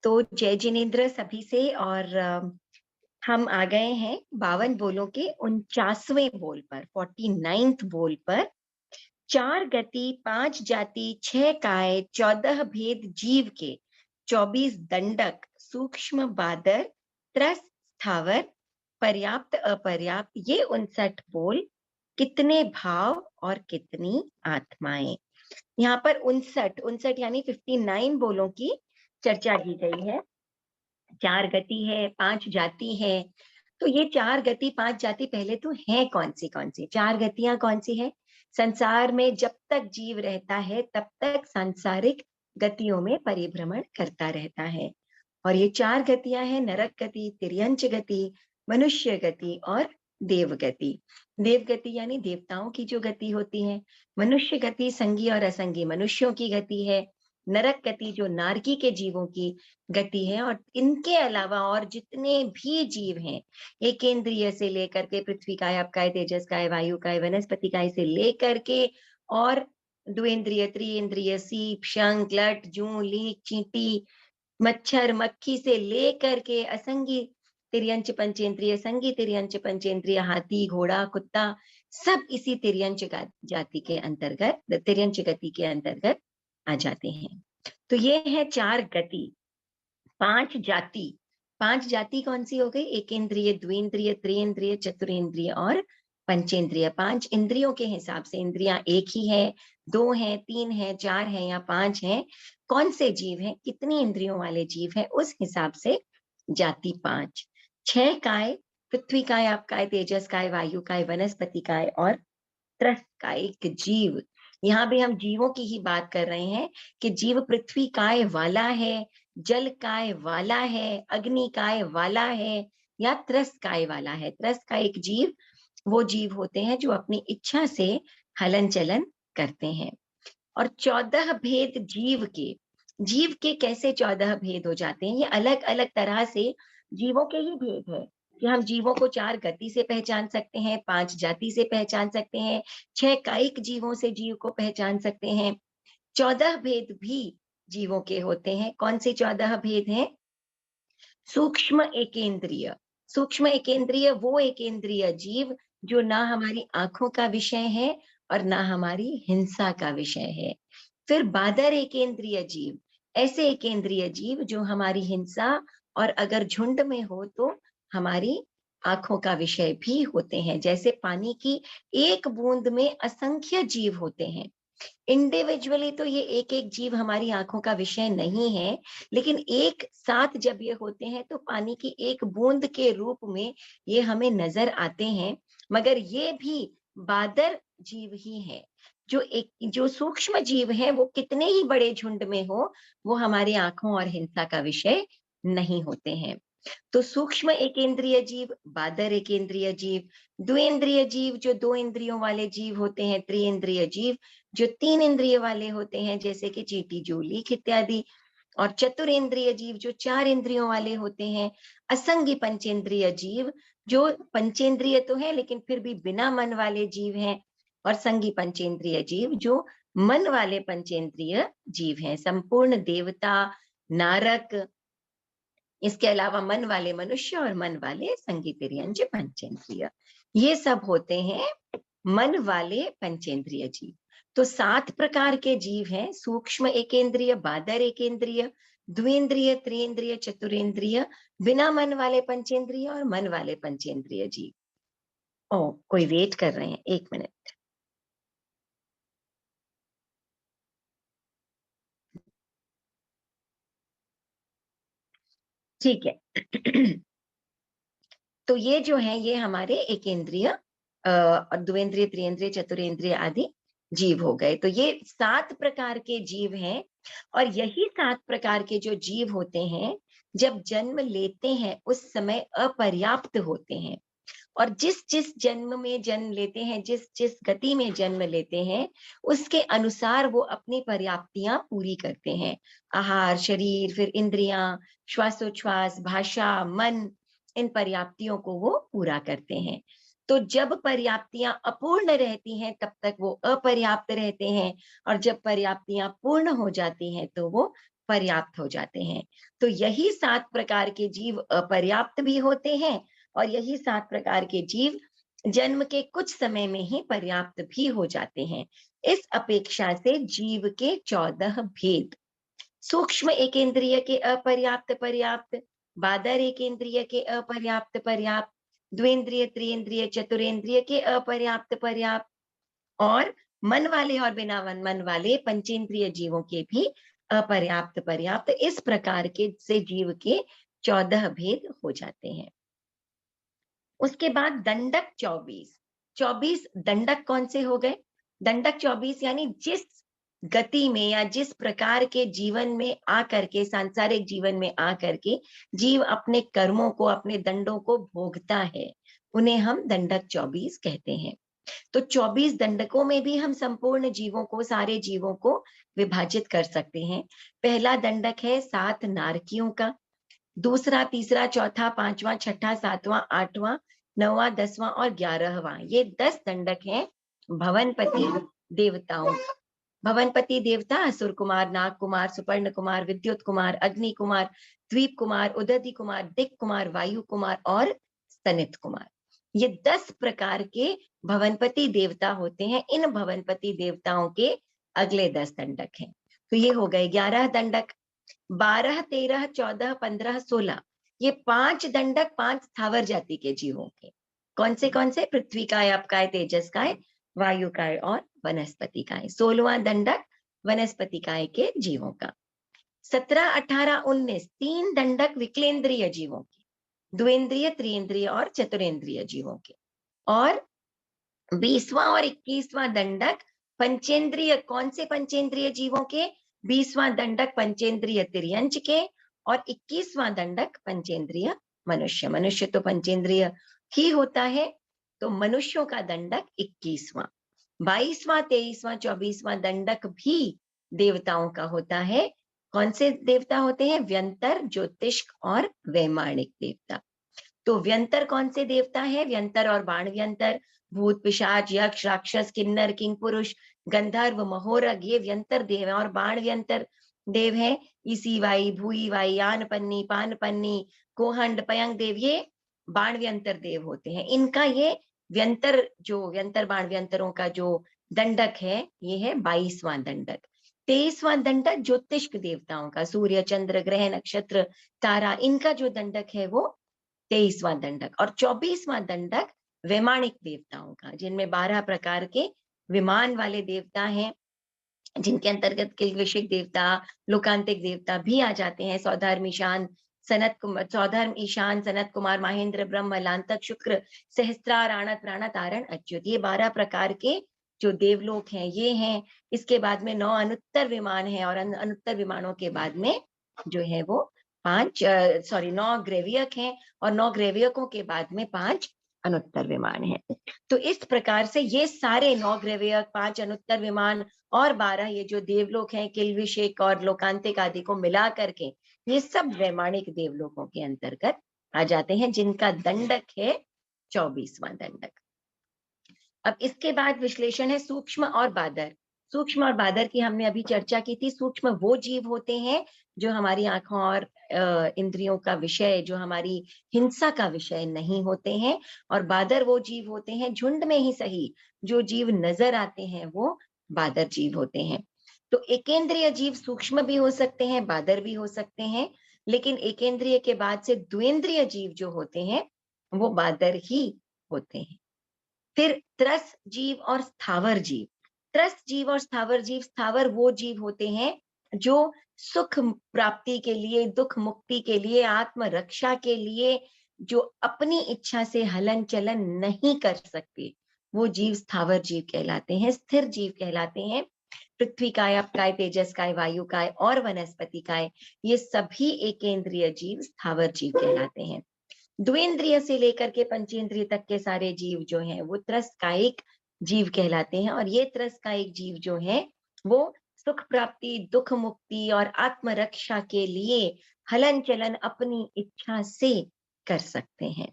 तो जय जिनेन्द्र सभी से। और हम आ गए हैं 52 बोलों के 49वें बोल पर, 49th बोल पर। 4 गति 5 जाति 6 काय 14 भेद जीव के, 24 दंडक सूक्ष्म बादर त्रस स्थावर पर्याप्त अपर्याप्त, ये 59 बोल, कितने भाव और कितनी आत्माएं। यहाँ पर 59 यानी 59 बोलों की चर्चा की गई है। 4 गति है, 5 जाति है। तो ये 4 गति 5 जाति पहले तो है कौन सी 4 गतियां कौन सी है? संसार में जब तक जीव रहता है तब तक सांसारिक गतियों में परिभ्रमण करता रहता है। और ये 4 गतियां हैं: नरक गति, तिर्यंच गति, मनुष्य गति और देव गति। देव गति यानी देवताओं की जो गति होती है। मनुष्य गति संगी और असंगी मनुष्यों की गति है। नरक गति जो नारकी के जीवों की गति है। और इनके अलावा और जितने भी जीव हैं, एकेंद्रिय से लेकर के पृथ्वी काय, आप काय, तेजस काय, वायु काय, वनस्पति काय से लेकर के और द्विंद्रिय, त्रिइंद्रिय, सीप, शंख, लट, जूं, लीक, चींटी, मच्छर, मक्खी से लेकर के असंगी तिर्यंच पंचेंद्रिय, संगी तिर्यंच पंचेंद्रिय, हाथी, घोड़ा, कुत्ता, सब इसी तिर्यंच जाति के अंतर्गत, तिर्यंच गति के अंतर्गत आ जाते हैं। तो ये है 4 गति। 5 जाति, 5 जाति कौन सी हो गई? एकेंद्रिय, द्विंद्रिय, त्रिइंद्रिय, चतुरेंद्रिय और पंचेंद्रिय। 5 इंद्रियों के हिसाब से इंद्रियां एक ही है, 2 है, 3 है, 4 है या 5 है। कौन से जीव हैं, कितनी इंद्रियों वाले जीव हैं, उस हिसाब से जाति 5। 6 काय, पृथ्वी काय, आप काय, तेजस काय, वायु काय, वनस्पति काय और त्रस्त काय एक जीव। यहाँ भी हम जीवों की ही बात कर रहे हैं कि जीव पृथ्वी काय वाला है, जल काय वाला है, अग्नि काय वाला है या त्रस्त काय वाला है। त्रस्त का एक जीव वो जीव होते हैं जो अपनी इच्छा से हलन चलन करते हैं। और 14 भेद जीव के कैसे 14 भेद हो जाते हैं? ये अलग अलग तरह से जीवों के ही भेद है कि हम जीवों को 4 गति से पहचान सकते हैं, 5 जाति से पहचान सकते हैं, 6 कायिक जीवों से जीव को पहचान सकते हैं। 14 भेद भी जीवों के होते हैं। कौन से 14 भेद हैं? सूक्ष्म एकेंद्रिय। सूक्ष्म एकेंद्रिय वो एकेंद्रिय जीव जो ना हमारी आंखों का विषय है और ना हमारी हिंसा का विषय है। फिर बादर एकेंद्रिय जीव, ऐसे एकेंद्रिय जीव जो हमारी हिंसा और अगर झुंड में हो तो हमारी आंखों का विषय भी होते हैं। जैसे पानी की एक बूंद में असंख्य जीव होते हैं। इंडिविजुअली तो ये एक एक जीव हमारी आंखों का विषय नहीं है, लेकिन एक साथ जब ये होते हैं तो पानी की एक बूंद के रूप में ये हमें नजर आते हैं। मगर ये भी बादर जीव ही है। जो सूक्ष्म जीव है वो कितने ही बड़े झुंड में हो, वो हमारी आंखों और हिंसा का विषय नहीं होते हैं। तो सूक्ष्म एकेंद्रिय जीव, बादर एकेंद्रिय जीव, द्विंद्रिय जीव जो 2 इंद्रियों वाले जीव होते हैं, त्रिइंद्रिय जीव जो 3 इंद्रिय वाले होते हैं जैसे कि चींटी, जू, लीख इत्यादि, और चतुरेंद्रिय जीव जो 4 इंद्रियों वाले होते हैं। असंगी पंचेंद्रिय जीव जो पंचेंद्रिय तो है लेकिन फिर भी बिना मन वाले जीव हैं। और संगी पंचेंद्रिय जीव जो मन वाले पंचेंद्रिय जीव हैं। संपूर्ण देवता, नारक, इसके अलावा मन वाले मनुष्य और मन वाले संगी तिर्यंज पंचेंद्रिय, ये सब होते हैं मन वाले पंचेंद्रिय जीव। तो 7 प्रकार के जीव हैं: सूक्ष्म एकेंद्रिय, बादर एकेंद्रिय, द्विंद्रिय, त्रिइंद्रिय, चतुरेंद्रिय, बिना मन वाले पंचेंद्रिय और मन वाले पंचेंद्रिय जीव। ओ, कोई वेट कर रहे हैं, 1 मिनट। ठीक है। तो ये जो है ये हमारे एकेंद्रिय और द्विंद्रिय, त्रिइंद्रिय, चतुरेंद्रिय आदि जीव हो गए। तो ये 7 प्रकार के जीव हैं। और यही 7 प्रकार के जो जीव होते हैं जब जन्म लेते हैं उस समय अपर्याप्त होते हैं। और जिस जिस जन्म में जन्म लेते हैं, जिस जिस गति में जन्म लेते हैं, उसके अनुसार वो अपनी पर्याप्तियां पूरी करते हैं। आहार, शरीर, फिर इंद्रियां, श्वासोच्छ्वास, भाषा, मन, इन पर्याप्तियों को वो पूरा करते हैं। तो जब पर्याप्तियां अपूर्ण रहती हैं तब तक वो अपर्याप्त रहते हैं, और जब पर्याप्तियां पूर्ण हो जाती हैं तो वो पर्याप्त हो जाते हैं। तो यही 7 प्रकार के जीव अपर्याप्त भी होते हैं और यही 7 प्रकार के जीव जन्म के कुछ समय में ही पर्याप्त भी हो जाते हैं। इस अपेक्षा से जीव के 14 भेद। सूक्ष्म एकेंद्रिय के अपर्याप्त पर्याप्त, बादर एकेंद्रिय के अपर्याप्त पर्याप्त, द्विंद्रिय त्रिइंद्रिय चतुरेंद्रिय के अपर्याप्त पर्याप्त और मन वाले और बिना मन वाले पंचेंद्रिय जीवों के भी अपर्याप्त पर्याप्त, इस प्रकार के से जीव के 14 भेद हो जाते हैं। उसके बाद दंडक 24। 24 दंडक कौन से हो गए? दंडक 24 यानी जिस गति में या जिस प्रकार के जीवन में आकर के, सांसारिक जीवन में आकर के जीव अपने कर्मों को, अपने दंडों को भोगता है, उन्हें हम दंडक 24 कहते हैं। तो 24 दंडकों में भी हम संपूर्ण जीवों को, सारे जीवों को विभाजित कर सकते हैं। पहला दंडक है 7 नारकियों का, दूसरा, तीसरा, चौथा, पांचवा, छठा, सातवां, आठवां, नौवां, 10वां और 11वां, ये 10 दंडक हैं भवनपति देवताओं। भवनपति देवता असुर कुमार, नाग कुमार, सुपर्ण कुमार, विद्युत कुमार, अग्नि कुमार, द्वीप कुमार, उदधि कुमार, दिक कुमार, वायु कुमार और स्तनित कुमार। ये 10 प्रकार के भवनपति देवता होते हैं। इन भवनपति देवताओं के अगले 10 दंडक हैं। तो ये हो गए 11 दंडक। 12, 13, 14, 15, 16, ये 5 दंडक 5 स्थावर जाति के जीवों के। कौन से? पृथ्वी काय, आप काय, तेजस काय, वायु काय और वनस्पति काय। 16वां दंडक वनस्पति काय के जीवों का। 17, 18, 19 3 दंडक विकलेंद्रिय जीवों के, द्विंद्रिय, त्रिइंद्रिय और चतुरेंद्रिय जीवों के। और 20वां और 21वां दंडक पंचेंद्रिय, कौन से पंचेंद्रिय जीवों के? 20वां दंडक पंचेंद्रिय तिर्यंच के और 21वां दंडक पंचेंद्रिय मनुष्य। मनुष्य तो पंचेंद्रिय ही होता है, तो मनुष्यों का दंडक 21वां। 22वां, 23वां, 24वां दंडक भी देवताओं का होता है। कौन से देवता होते हैं? व्यंतर, ज्योतिष्क और वैमानिक देवता। तो व्यंतर कौन से देवता है? व्यंतर और बाण व्यंतर, भूत, पिशाच, यक्ष, राक्षस, किन्नर, किंग पुरुष, गंधर्व, महोरग, ये व्यंतर देव है। और बाण व्यंतर देव है ईसी वाई, भूई वाई, आन पन्नी, पान पन्नी, कोहंड, पयंग देव, ये बाण व्यंतर देव होते हैं। इनका ये व्यंतर, जो व्यंतर बाण व्यंतरों का जो दंडक है, ये है 22वां दंडक। 23वां दंडक ज्योतिष्क देवताओं का, सूर्य, चंद्र, ग्रह, नक्षत्र, तारा, इनका जो दंडक है वो 23वां दंडक। और 24वां दंडक वैमानिक देवताओं का, जिनमें 12 प्रकार के विमान वाले देवता हैं, जिनके अंतर्गत किल्विषिक देवता, लोकांतिक देवता भी आ जाते हैं। सौधर्म ईशान, सनत कुमार, महेंद्र, ब्रह्म, लांतक, शुक्र, सहस्त्रार, आणत, प्राणत, आरण, अच्युत, ये 12 प्रकार के जो देवलोक हैं ये हैं। इसके बाद में 9 अनुत्तर विमान हैं और अनुत्तर विमानों के बाद में जो है वो 9 ग्रेवियक हैं और 9 ग्रेवियकों के बाद में 5 अनुत्तर विमान हैं। तो इस प्रकार से ये सारे 9 ग्रेवियक, 5 अनुत्तर विमान और 12 ये जो देवलोक हैं, किल्विषेक और लोकांतिक आदि को मिला करके ये सब वैमानिक देवलोकों के अंतर्गत आ जाते हैं, जिनका दंडक है 24वां दंडक। अब इसके बाद विश्लेषण है सूक्ष्म और बादर। सूक्ष्म और बादर की हमने अभी चर्चा की थी। सूक्ष्म वो जीव होते हैं जो हमारी आंखों और इंद्रियों का विषय, जो हमारी हिंसा का विषय नहीं होते हैं। और बादर वो जीव होते हैं, झुंड में ही सही, जो जीव नजर आते हैं वो बादर जीव होते हैं। तो एकेंद्रिय जीव सूक्ष्म भी हो सकते हैं, बादर भी हो सकते हैं, लेकिन एकेंद्रिय के बाद से द्विंद्रिय जीव जो होते हैं वो बादर ही होते हैं। फिर त्रस जीव और स्थावर जीव। त्रस जीव और स्थावर जीव, स्थावर वो जीव होते हैं जो सुख प्राप्ति के लिए, दुख मुक्ति के लिए, आत्म रक्षा के लिए जो अपनी इच्छा से हलन चलन नहीं कर सकते, वो जीव स्थावर जीव कहलाते हैं, स्थिर जीव कहलाते हैं। पृथ्वी काय, अप काय, तेजस काय, वायु काय और वनस्पति काय, ये सभी एकेंद्रिय जीव स्थावर जीव कहलाते हैं। द्विंद्रिय से लेकर के पंचेंद्रिय तक के सारे जीव जो हैं वो त्रसकायिक जीव कहलाते हैं। और ये त्रसकायिक जीव जो हैं वो सुख प्राप्ति, दुख मुक्ति और आत्मरक्षा के लिए हलन चलन अपनी इच्छा से कर सकते हैं।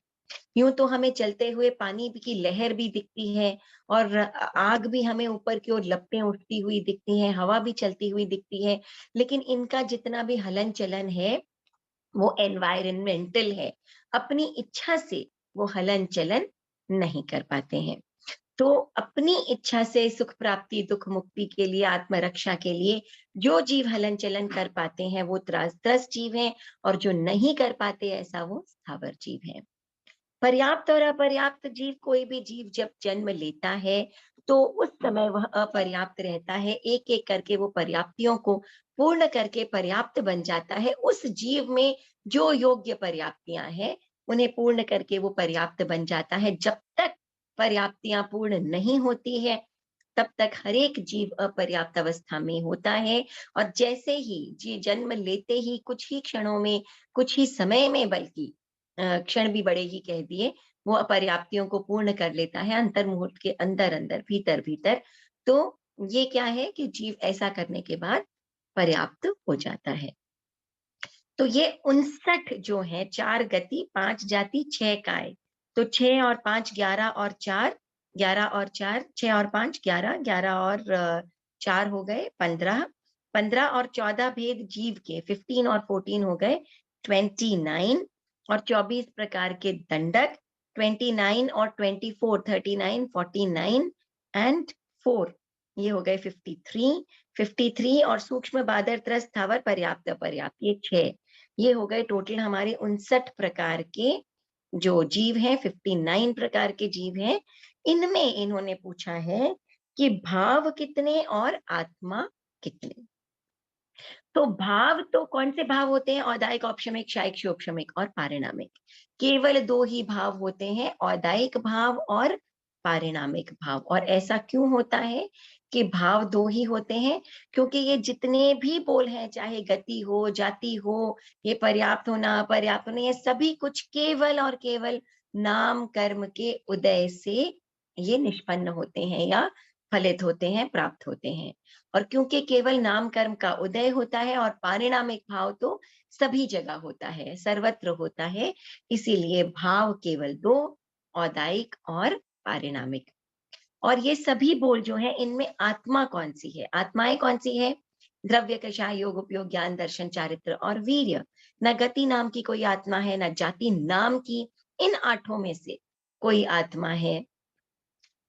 यूं तो हमें चलते हुए पानी की लहर भी दिखती है और आग भी हमें ऊपर की ओर लपटें उठती हुई दिखती हैं, हवा भी चलती हुई दिखती है, लेकिन इनका जितना भी हलन चलन है वो एनवायरमेंटल है। अपनी इच्छा से वो हलन चलन नहीं कर पाते हैं। तो अपनी इच्छा से सुख प्राप्ति, दुख मुक्ति के लिए, आत्मरक्षा के लिए जो जीव हलन चलन कर पाते हैं वो त्रस्त जीव हैं, और जो नहीं कर पाते ऐसा वो स्थावर जीव हैं। पर्याप्त और अपर्याप्त जीव, कोई भी जीव जब जन्म लेता है तो उस समय वह अपर्याप्त रहता है, एक एक करके वो पर्याप्तियों को पूर्ण करके पर्याप्त बन जाता है। उस जीव में जो योग्य पर्याप्तियां हैं उन्हें पूर्ण करके वो पर्याप्त बन जाता है। जब तक पर्याप्तियां पूर्ण नहीं होती है तब तक हर एक जीव अपर्याप्त अवस्था में होता है। और जैसे ही जी जन्म लेते ही कुछ ही क्षणों में, कुछ ही समय में, बल्कि क्षण भी बड़े ही कह दिए, वो अपर्याप्तियों को पूर्ण कर लेता है अंतर मुहूर्त के अंदर अंदर, भीतर भीतर। तो ये क्या है कि जीव ऐसा करने के बाद पर्याप्त हो जाता है। तो ये 59 जो है, 4 गति, 5 जाति, 6 काय। तो 6 और 5 11 और 4, 11 और 4, 6 और 5 11, 11 और 4 हो गए 15, 15 और 14 भेद जीव के 15 और 14 हो गए 29, और 24 प्रकार के दंडक 29 और 24 39 49 एंड 4, ये हो गए 53, 53 और सूक्ष्म बादर त्रस्त स्थावर पर्याप्त अपर्याप्त, ये 6, ये हो गए टोटल हमारे 59 प्रकार के जो जीव हैं, 59 प्रकार के जीव हैं। इनमें इन्होंने पूछा है कि भाव कितने और आत्मा कितने। तो भाव, तो कौन से भाव होते हैं? औदायिक, औपशमिक, क्षायिक, शोपशमिक और पारिणामिक। केवल 2 ही भाव होते हैं, औदायिक भाव और पारिणामिक भाव। और ऐसा क्यों होता है कि भाव 2 ही होते हैं? क्योंकि ये जितने भी बोल हैं, चाहे गति हो, जाति हो, ये पर्याप्त होना, अपर्याप्त होना, ये सभी कुछ केवल और केवल नाम कर्म के उदय से ये निष्पन्न होते हैं या फलित होते हैं, प्राप्त होते हैं। और क्योंकि केवल नाम कर्म का उदय होता है और पारिणामिक भाव तो सभी जगह होता है, सर्वत्र होता है, इसीलिए भाव केवल 2, औदायिक और पारिणामिक। और ये सभी बोल जो है, इनमें आत्मा कौन सी है? आत्माएं कौन सी है? द्रव्य, कषाय, योग, उपयोग, ज्ञान, दर्शन, चारित्र और वीर्य। न गति नाम की कोई आत्मा है, न जाति नाम की, इन 8 में से कोई आत्मा है।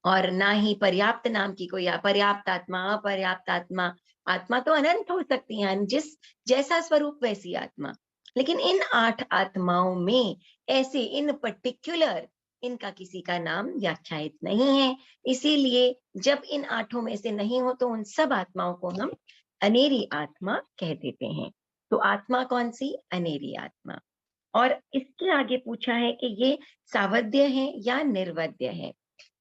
और ना ही पर्याप्त नाम की कोई अपर्याप्त आत्मा, अपर्याप्त आत्मा। आत्मा तो अनंत हो सकती है, जिस जैसा स्वरूप वैसी आत्मा। लेकिन इन 8 आत्माओं में ऐसे इन पर्टिकुलर, इनका किसी का नाम व्याख्यात नहीं है। इसीलिए जब इन 8 में से नहीं हो तो उन सब आत्माओं को हम अनेरी आत्मा कह देते हैं। तो आत्मा कौन सी? अनेरी आत्मा। और इसके आगे पूछा है कि ये सावध्य है या निर्वध्य है।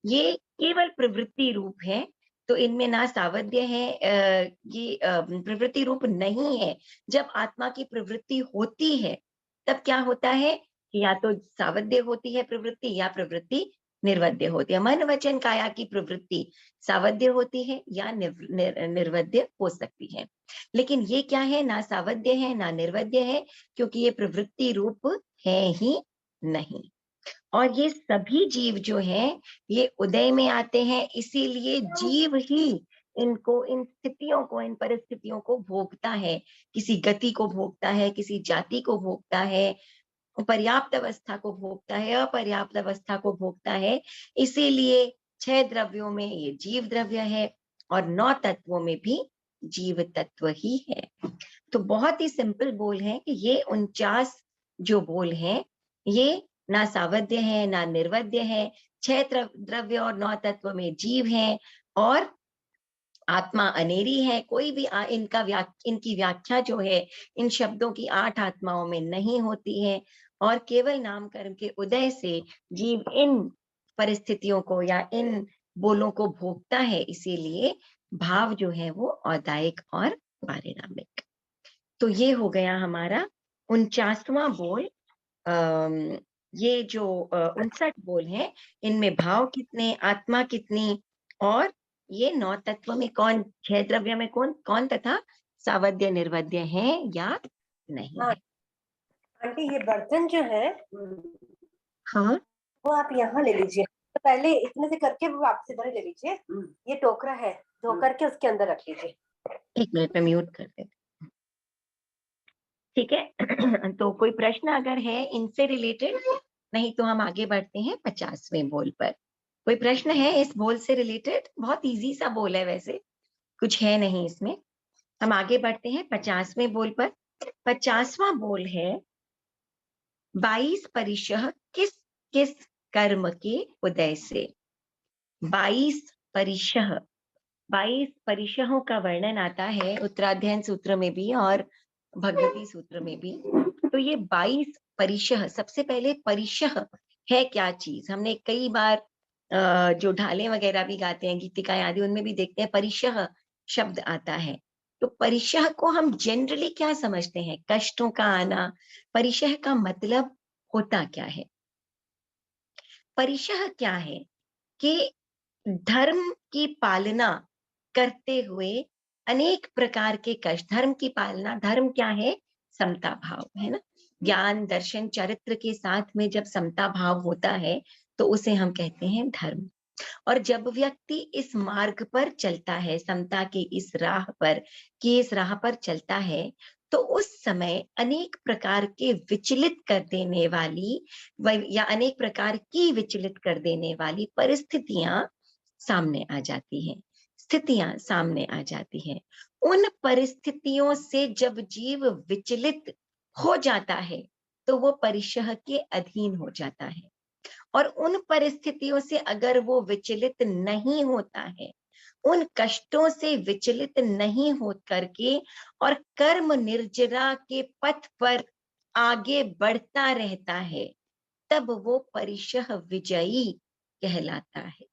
ये केवल प्रवृत्ति रूप है, तो इनमें ना सावध्य है, ये प्रवृत्ति रूप नहीं है। जब आत्मा की प्रवृत्ति होती है तब क्या होता है कि या तो सावध्य होती है प्रवृत्ति या प्रवृत्ति निर्वध्य होती है। मन वचन काया की प्रवृत्ति सावध्य होती है या निर्वध्य हो सकती है। लेकिन ये क्या है? ना सावध्य है ना निर्वध्य है, क्योंकि ये प्रवृत्ति रूप है ही नहीं। और ये सभी जीव जो हैं ये उदय में आते हैं, इसीलिए जीव ही इनको, इन स्थितियों को, इन परिस्थितियों को भोगता है। किसी गति को भोगता है, किसी जाति को भोगता है, पर्याप्त अवस्था को भोगता है, अपर्याप्त अवस्था को भोगता है। इसीलिए 6 द्रव्यों में ये जीव द्रव्य है और 9 तत्वों में भी जीव तत्व ही है। तो बहुत ही सिंपल बोल है कि ये 49 जो बोल हैं ये ना सावध्य है ना निर्वध्य है। 6 द्रव्य और 9 तत्व में जीव हैं और आत्मा अनेरी है। कोई भी इनकी व्याख्या जो है इन शब्दों की 8 आत्माओं में नहीं होती है, और केवल नाम कर्म के उदय से जीव इन परिस्थितियों को या इन बोलों को भोगता है। इसीलिए भाव जो है वो औदायिक और पारिणामिक। तो ये हो गया हमारा 49वां बोल। ये जो 59 बोल हैं, इनमें भाव कितने, आत्मा कितनी, और ये 9 तत्व में कौन, 6 द्रव्य में कौन कौन तथा सावध्य निर्वध्य है या नहीं हाँ है। आंटी, ये बर्तन जो है हाँ, वो आप यहाँ ले लीजिए। तो पहले इतने से करके वो वापस इधर ही ले लीजिए। ये टोकरा है, धो करके उसके अंदर रख लीजिए। 1 मिनट में म्यूट कर देते। ठीक है। तो कोई प्रश्न अगर है इनसे रिलेटेड, नहीं तो हम आगे बढ़ते हैं 50वें बोल पर। कोई प्रश्न है इस बोल से रिलेटेड? बहुत इजी सा बोल है वैसे, कुछ है नहीं इसमें। हम आगे बढ़ते हैं 50वें बोल पर। 50वां बोल है 22 परिशः किस किस कर्म के उदय से। 22 परिशः, 22 परिशहों का वर्णन आता है उत्तराध्ययन सूत्र में भी और भगवती सूत्र में भी। तो ये 22 परिशः, सबसे पहले परिशः है क्या चीज? हमने कई बार जो ढाले वगैरह भी गाते हैं, गीतिकाएं आदि, उनमें भी देखते हैं परिशः शब्द आता है। तो परिशः को हम जनरली क्या समझते हैं? कष्टों का आना। परिशः का मतलब होता क्या है? परिशः क्या है कि धर्म की पालना करते हुए अनेक प्रकार के कष्ट। धर्म की पालना, धर्म क्या है? समता भाव, है ना? ज्ञान दर्शन चरित्र के साथ में जब समता भाव होता है तो उसे हम कहते हैं धर्म। और जब व्यक्ति इस मार्ग पर चलता है, समता की इस राह पर, कि इस राह पर चलता है, तो उस समय अनेक प्रकार के विचलित कर देने वाली या अनेक प्रकार की विचलित कर देने वाली परिस्थितियां सामने आ जाती हैं, स्थितियां सामने आ जाती हैं। उन परिस्थितियों से जब जीव विचलित हो जाता है तो वो परिशः के अधीन हो जाता है। और उन परिस्थितियों से अगर वो विचलित नहीं होता है, उन कष्टों से विचलित नहीं हो करके और कर्म निर्जरा के पथ पर आगे बढ़ता रहता है, तब वो परिशः विजयी कहलाता है।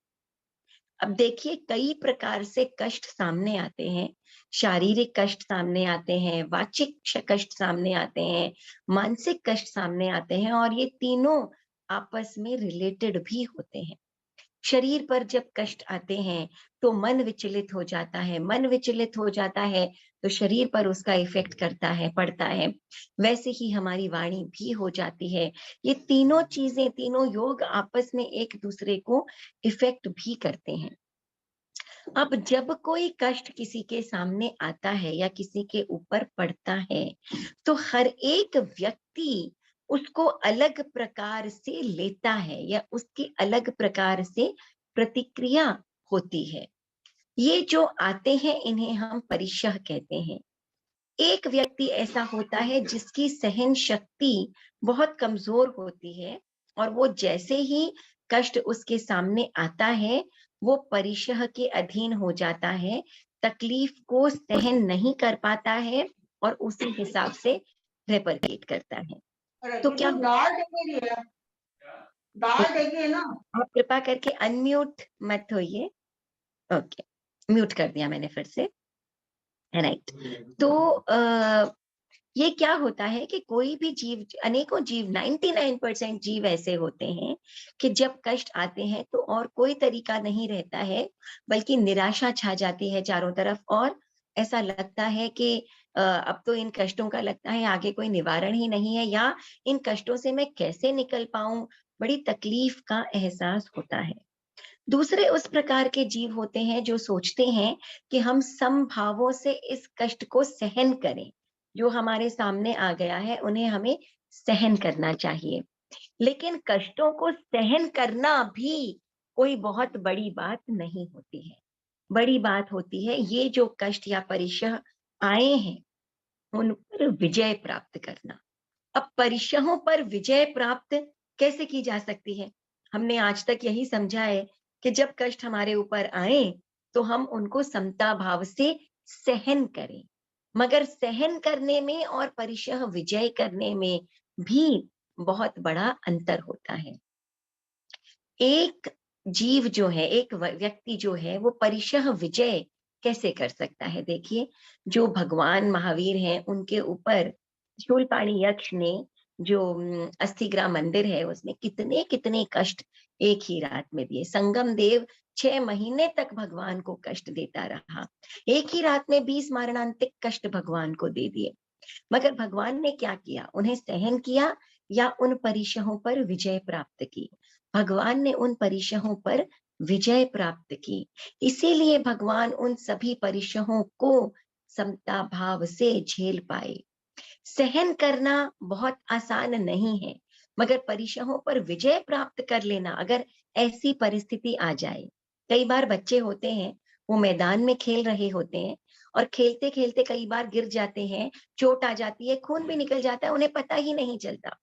अब देखिए, कई प्रकार से कष्ट सामने आते हैं। शारीरिक कष्ट सामने आते हैं, वाचिक कष्ट सामने आते हैं, मानसिक कष्ट सामने आते हैं, और ये तीनों आपस में रिलेटेड भी होते हैं। शरीर पर जब कष्ट आते हैं तो मन विचलित हो जाता है, मन विचलित हो जाता है तो शरीर पर उसका इफेक्ट करता है, पड़ता है। वैसे ही हमारी वाणी भी हो जाती है। ये तीनों चीजें, तीनों योग आपस में एक दूसरे को इफेक्ट भी करते हैं। अब जब कोई कष्ट किसी के सामने आता है या किसी के ऊपर पड़ता है, तो हर एक व्यक्ति उसको अलग प्रकार से लेता है या उसकी अलग प्रकार से प्रतिक्रिया होती है। ये जो आते हैं इन्हें हम परिशः कहते हैं। एक व्यक्ति ऐसा होता है जिसकी सहन शक्ति बहुत कमजोर होती है, और वो जैसे ही कष्ट उसके सामने आता है वो परिशः के अधीन हो जाता है, तकलीफ को सहन नहीं कर पाता है और उसी हिसाब से रेपरकेट करता है। तो क्या देखिए ना, आप कृपा करके अनम्यूट मत होइए। ओके, म्यूट कर दिया मैंने फिर से, राइट। तो ये क्या होता है कि कोई भी जीव, अनेकों जीव, 99% जीव ऐसे होते हैं कि जब कष्ट आते हैं तो और कोई तरीका नहीं रहता है, बल्कि निराशा छा जाती है चारों तरफ, और ऐसा लगता है कि अब तो इन कष्टों का लगता है आगे कोई निवारण ही नहीं है, या इन कष्टों से मैं कैसे निकल पाऊं, बड़ी तकलीफ का एहसास होता है। दूसरे उस प्रकार के जीव होते हैं जो सोचते हैं कि हम समभावों से इस कष्ट को सहन करें। जो हमारे सामने आ गया है उन्हें हमें सहन करना चाहिए। लेकिन कष्टों को सहन करना भी कोई बहुत बड़ी बात नहीं होती है। बड़ी बात होती है ये जो कष्ट या परिशह आए हैं उन पर विजय प्राप्त करना। अब परिशहों पर विजय प्राप्त कैसे की जा सकती है? हमने आज तक यही समझा है कि जब कष्ट हमारे ऊपर आए तो हम उनको समता भाव से सहन करें। मगर सहन करने में और परिशह विजय करने में भी बहुत बड़ा अंतर होता है। एक जीव जो है, एक व्यक्ति जो है, वो परिशह विजय कैसे कर सकता है? देखिए, जो भगवान महावीर हैं उनके ऊपर शूलपाणी यक्ष ने जो अस्थिग्राम मंदिर है उसमें कितने कितने कष्ट एक ही रात में दिए। संगम देव 6 महीने तक भगवान को कष्ट देता रहा, एक ही रात में 20 मारणांतिक कष्ट भगवान को दे दिए। मगर भगवान ने क्या किया? उन्हें सहन किया, या उन परिशहों पर विजय प्राप्त की। भगवान ने उन परिशहों पर विजय प्राप्त की, इसीलिए भगवान उन सभी परिशहों को समता भाव से झेल पाए। सहन करना बहुत आसान नहीं है, मगर परिशहों पर विजय प्राप्त कर लेना, अगर ऐसी परिस्थिति आ जाए। कई बार बच्चे होते हैं, वो मैदान में खेल रहे होते हैं और खेलते खेलते कई बार गिर जाते हैं, चोट आ जाती है, खून भी निकल जाता है, उन्हें पता ही नहीं चलता।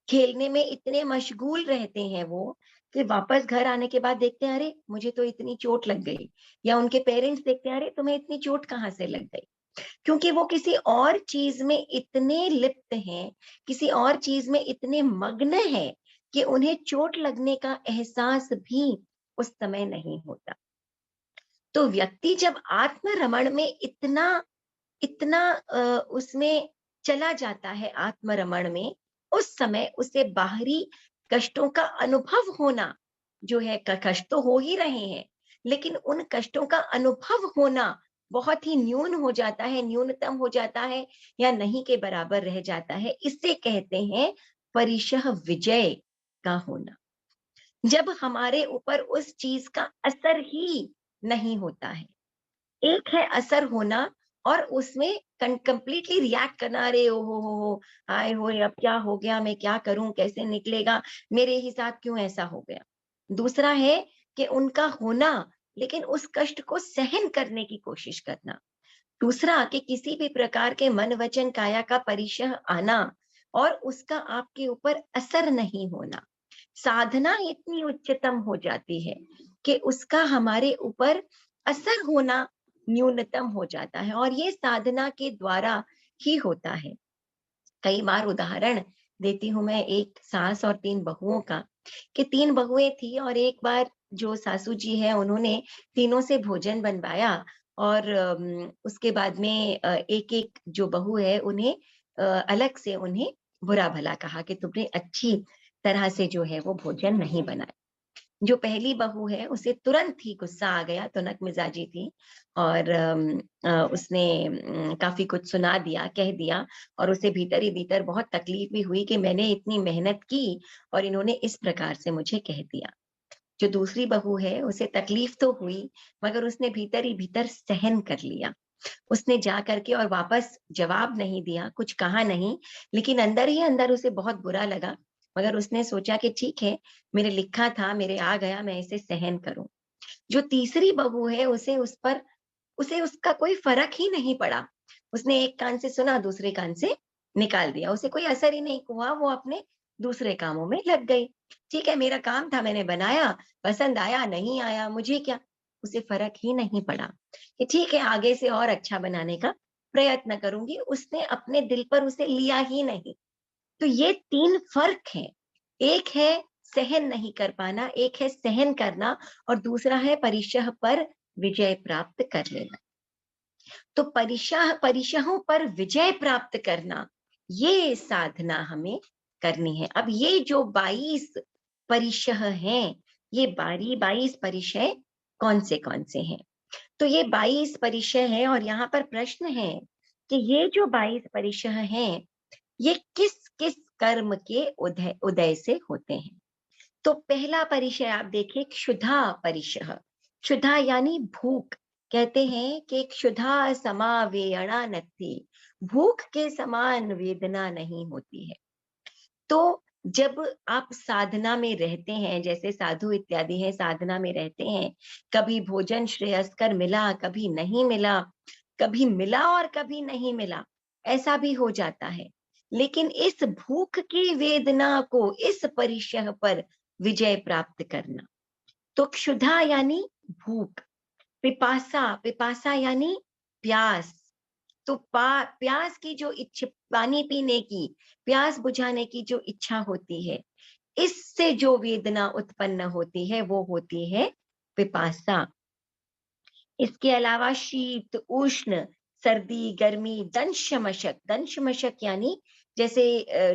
खेलने में इतने मशगूल रहते हैं वो, कि वापस घर आने के बाद देखते हैं, अरे मुझे तो इतनी चोट लग गई, या उनके पेरेंट्स देखते हैं, अरे तुम्हें इतनी चोट कहाँ से लग गई। क्योंकि वो किसी और चीज में इतने लिप्त हैं, किसी और चीज में इतने मग्न हैं कि उन्हें चोट लगने का एहसास भी उस समय नहीं होता। तो व्यक्ति जब आत्मरमण में इतना इतना उसमें चला जाता है, आत्मरमण में, उस समय उसे बाहरी कष्टों का अनुभव होना जो है, कष्ट तो हो ही रहे हैं, लेकिन उन कष्टों का अनुभव होना बहुत ही न्यून हो जाता है, न्यूनतम हो जाता है, या नहीं के बराबर रह जाता है। इसे कहते हैं परिशह विजय का होना। जब हमारे ऊपर उस चीज का असर ही नहीं होता है। एक है असर होना, और उसमें कंप्लीटली रिएक्ट करना, अरे ओ हो, हाय होए, अब क्या हो गया, मैं क्या करूं, कैसे निकलेगा, मेरे ही साथ क्यों ऐसा हो गया। दूसरा है कि उनका होना, लेकिन उस कष्ट को सहन करने की कोशिश करना। दूसरा कि किसी भी प्रकार के मन वचन काया का परिशह आना और उसका आपके ऊपर असर नहीं होना। साधना इतनी उच्चतम हो जाती है कि उसका हमारे ऊपर असर होना न्यूनतम हो जाता है, और ये साधना के द्वारा ही होता है। कई बार उदाहरण देती हूँ मैं एक सास और 3 बहुओं का, कि 3 बहुएं थी और एक बार जो सासू जी है उन्होंने तीनों से भोजन बनवाया, और उसके बाद में एक-एक जो बहू है उन्हें अलग से उन्हें बुरा-भला कहा कि तुमने अच्छी तरह से जो है वो भोजन नहीं बनाया। जो पहली बहू है उसे तुरंत ही गुस्सा आ गया, तुनक मिजाजी थी, और उसने काफी कुछ सुना दिया, कह दिया, और उसे भीतर ही भीतर बहुत तकलीफ भी हुई कि मैंने इतनी मेहनत की और इन्होंने इस प्रकार से मुझे कह दिया। जो दूसरी बहू है उसे तकलीफ तो हुई, मगर उसने भीतर ही भीतर सहन कर लिया। उसने जा करके और वापस जवाब नहीं दिया, कुछ कहा नहीं, लेकिन अंदर ही अंदर उसे बहुत बुरा लगा। मगर उसने सोचा कि ठीक है, मेरे लिखा था, मेरे आ गया, मैं इसे सहन करूँ। जो तीसरी बहू है उसे उसका कोई फ़र्क ही नहीं पड़ा। उसने एक कान से सुना, दूसरे कान से निकाल दिया। उसे कोई असर ही नहीं हुआ, वो अपने दूसरे कामों में लग गई। ठीक है, मेरा काम था, मैंने बनाया, पसंद आया, नहीं आया, मुझे क्या? उसे फ़र्क ही नहीं पड़ा कि ठीक है, आगे से और अच्छा बनाने का प्रयत्न करूँगी। उसने अपने दिल पर उसे लिया ही नहीं। तो ये 3 फ़र्क हैं। एक है सहन नहीं कर पाना, एक है सहन करना, और दूसरा है परिशह पर विजय प्राप्त कर लेना। तो परिशहों पर विजय प्राप्त करना, ये साधना हमें करनी है। अब ये जो 22 परिशह हैं, ये 22 परिशय कौन से हैं? तो ये 22 परिशय हैं, और यहाँ पर प्रश्न है कि ये जो 22 परिशह हैं, ये किस-किस कर्म के उदय उदय से होते हैं? तो पहला परिचय आप देखिए, क्षुधा परिशः। क्षुधा यानी भूख। कहते हैं कि क्षुधा समा वेयणा नत्थि, भूख के समान वेदना नहीं होती है। तो जब आप साधना में रहते हैं, जैसे साधु इत्यादि हैं, साधना में रहते हैं, कभी भोजन श्रेयस्कर मिला, कभी नहीं मिला, कभी मिला और कभी नहीं मिला, ऐसा भी हो जाता है। लेकिन इस भूख की वेदना को, इस परिशह पर विजय प्राप्त करना। तो क्षुधा यानी भूख, पिपासा, पिपासा यानी प्यास। तो प्यास की जो पानी पीने की, प्यास बुझाने की जो इच्छा होती है, इससे जो वेदना उत्पन्न होती है, वो होती है पिपासा। इसके अलावा शीत, उष्ण, सर्दी, गर्मी, दंश मशक यानी जैसे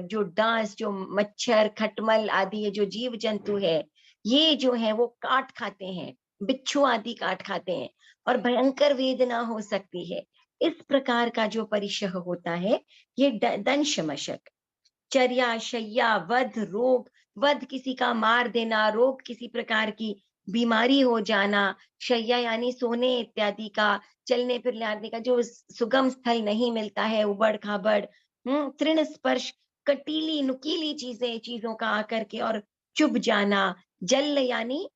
जो डांस, जो मच्छर, खटमल आदि ये जो जीव जंतु है, ये जो है वो काट खाते हैं, बिच्छू आदि काट खाते हैं, और भयंकर वेदना हो सकती है। इस प्रकार का जो परिशह होता है, ये दंश मशक। चर्या, शय्या, वध, रोग, वध किसी का मार देना, रोग किसी प्रकार की बीमारी हो जाना, शय्या यानी सोने इत्यादि का, चलने फिरने का जो सुगम स्थल नहीं मिलता है, उबड़-खाबड़, तृण स्पर्श, कटीली नुकीली चीजों का आकर के और चुभ जाना, जल यानी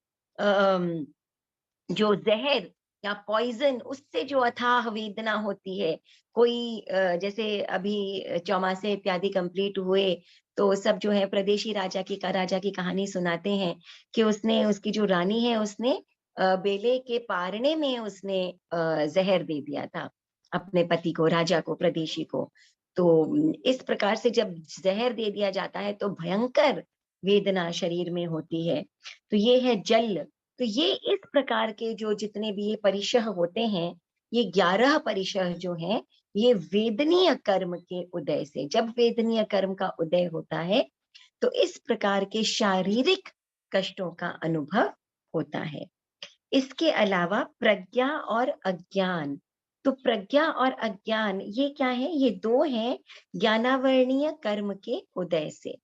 जो ज़हर या पॉइज़न उससे जो अथाह वेदना होती है, कोई जैसे अभी चौमासे इत्यादि कंप्लीट हुए, तो सब जो है प्रदेशी राजा की कहानी सुनाते हैं कि उसने उसकी जो रानी है उसने बेले के पारने में उसने ज़हर दे दिया था, अपने पति को, राजा को, प्रदेशी को। तो इस प्रकार से जब ज़हर दे दिया जाता है तो भयंकर वेदना शरीर में होती है। तो ये है जल। तो ये इस प्रकार के जो जितने भी ये परिशह होते हैं, ये 11 परिशह जो हैं, ये वेदनीय कर्म के उदय से, जब वेदनीय कर्म का उदय होता है, तो इस प्रकार के शारीरिक कष्टों का अनुभव होता है। इसके अलावा प्रज्ञा और अज्ञान, तो प्रज्ञा और अज्ञान ये क्या है? ये 2 हैं ज्ञानावरणीय कर्म के उदय से।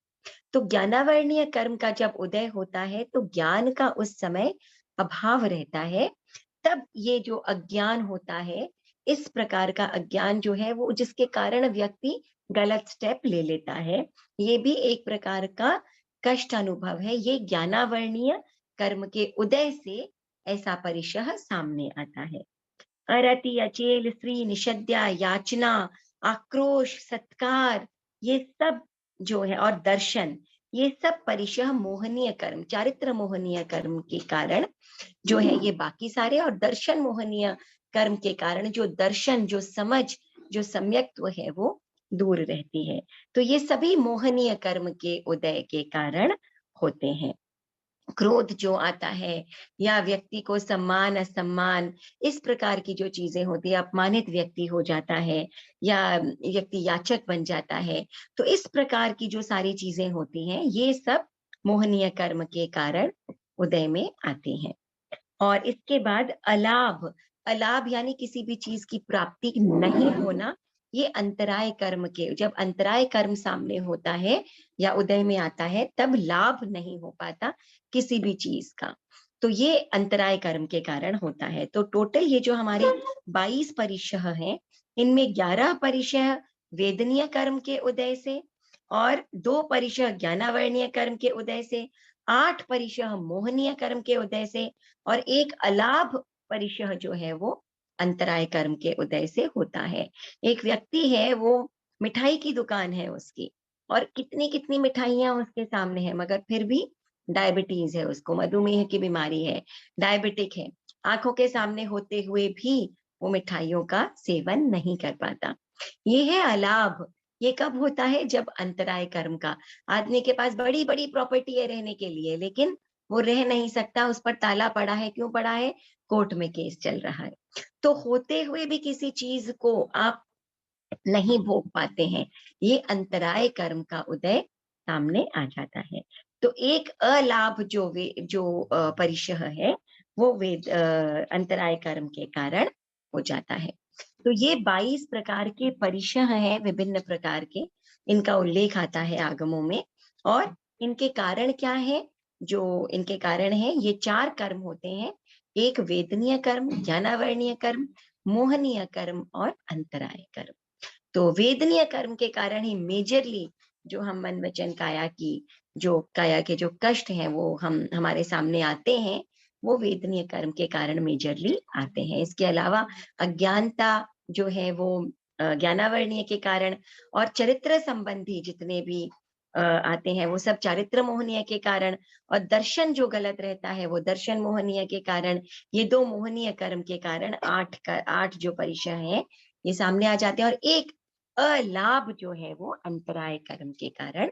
तो ज्ञानावरणीय कर्म का जब उदय होता है तो ज्ञान का उस समय अभाव रहता है, तब ये जो अज्ञान होता है, इस प्रकार का अज्ञान जो है वो जिसके कारण व्यक्ति गलत स्टेप ले लेता है, ये भी एक प्रकार का कष्ट अनुभव है। ये ज्ञानावरणीय कर्म के उदय से ऐसा परिशह सामने आता है। अरति, अचेल, स्त्री, निषद्या, याचना, आक्रोश, सत्कार, ये सब जो है और दर्शन, ये सब परिशह मोहनीय कर्म, चारित्र मोहनीय कर्म के कारण जो है ये बाकी सारे, और दर्शन मोहनीय कर्म के कारण जो दर्शन, जो समझ, जो सम्यक्त्व है वो दूर रहती है। तो ये सभी मोहनीय कर्म के उदय के कारण होते हैं। क्रोध जो आता है या व्यक्ति को सम्मान असम्मान, इस प्रकार की जो चीजें होती है, अपमानित व्यक्ति हो जाता है या व्यक्ति याचक बन जाता है, तो इस प्रकार की जो सारी चीजें होती हैं, ये सब मोहनीय कर्म के कारण उदय में आती हैं। और इसके बाद अलाभ, अलाभ यानी किसी भी चीज की प्राप्ति नहीं होना, ये अंतराय कर्म के, जब अंतराय कर्म सामने होता है या उदय में आता है, तब लाभ नहीं हो पाता किसी भी चीज का। तो ये अंतराय कर्म के कारण होता है। तो टोटल ये जो हमारे 22 परिशह हैं, इनमें 11 परिशह वेदनीय कर्म के उदय से और 2 परिशह ज्ञानावरणीय कर्म के उदय से, 8 परिशह मोहनीय कर्म के उदय से और एक अलाभ परिशह जो है वो अंतराय कर्म के उदय से होता है। एक व्यक्ति है, वो मिठाई की दुकान है उसकी और कितनी-कितनी मिठाइयाँ उसके सामने हैं, मगर फिर भी डायबिटीज है उसको, मधुमेह की बीमारी है, डायबिटिक है। आँखों के सामने होते हुए भी वो मिठाइयों का सेवन नहीं कर पाता। ये है अलाभ। ये कब होता है? जब अंतराय कर्म का, आदमी के पास बड़ी-बड़ी प्रॉपर्टी है रहने के लिए, लेकिन वो रह नहीं सकता, उस पर ताला पड़ा है। क्यों पड़ा है? कोर्ट में केस चल रहा है। तो होते हुए भी किसी चीज को आप नहीं भोग पाते हैं, ये अंतराय कर्म का उदय सामने आ जाता है। तो एक अलाभ जो परिशह है, वो अंतराय कर्म के कारण हो जाता है। तो ये 22 प्रकार के परिशह हैं, विभिन्न प्रकार के, इनका उल्लेख आता है आगमों में। और इनके कारण क्या है? जो इनके कारण है, ये 4 कर्म होते हैं। एक वेदनीय कर्म, ज्ञानावरणीय कर्म, मोहनीय कर्म और अंतराय कर्म। तो वेदनीय कर्म के कारण ही मेजरली जो हम मन वचन काया की, जो काया के जो कष्ट हैं वो हमारे सामने आते हैं, वो वेदनीय कर्म के कारण मेजरली आते हैं। इसके अलावा अज्ञानता जो है वो ज्ञानावरणीय के कारण, और चरित्र संबंधी जितने भी आते हैं वो सब चारित्र मोहनीय के कारण, और दर्शन जो गलत रहता है वो दर्शन मोहनीय के कारण। ये 2 मोहनीय कर्म के कारण 8 जो परिशह हैं ये सामने आ जाते हैं, और एक अलाभ जो है वो अंतराय कर्म के कारण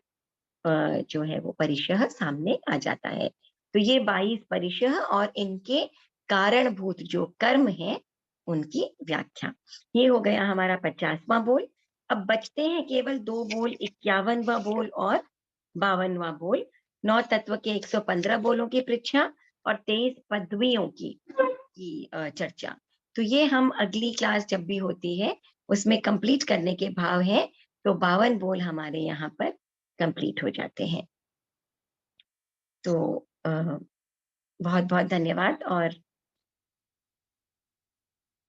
जो है वो परिशह सामने आ जाता है। तो ये 22 परिशह और इनके कारणभूत जो कर्म है उनकी व्याख्या। ये हो गया हमारा 50वां बोल। अब बचते हैं केवल 2 बोल, 51वां बोल और 52वां बोल। 9 तत्व के 115 बोलों की परीक्षा और 23 पदवियों की चर्चा। तो ये हम अगली क्लास जब भी होती है उसमें कंप्लीट करने के भाव हैं। तो 52 बोल हमारे यहाँ पर कंप्लीट हो जाते हैं। तो बहुत बहुत धन्यवाद और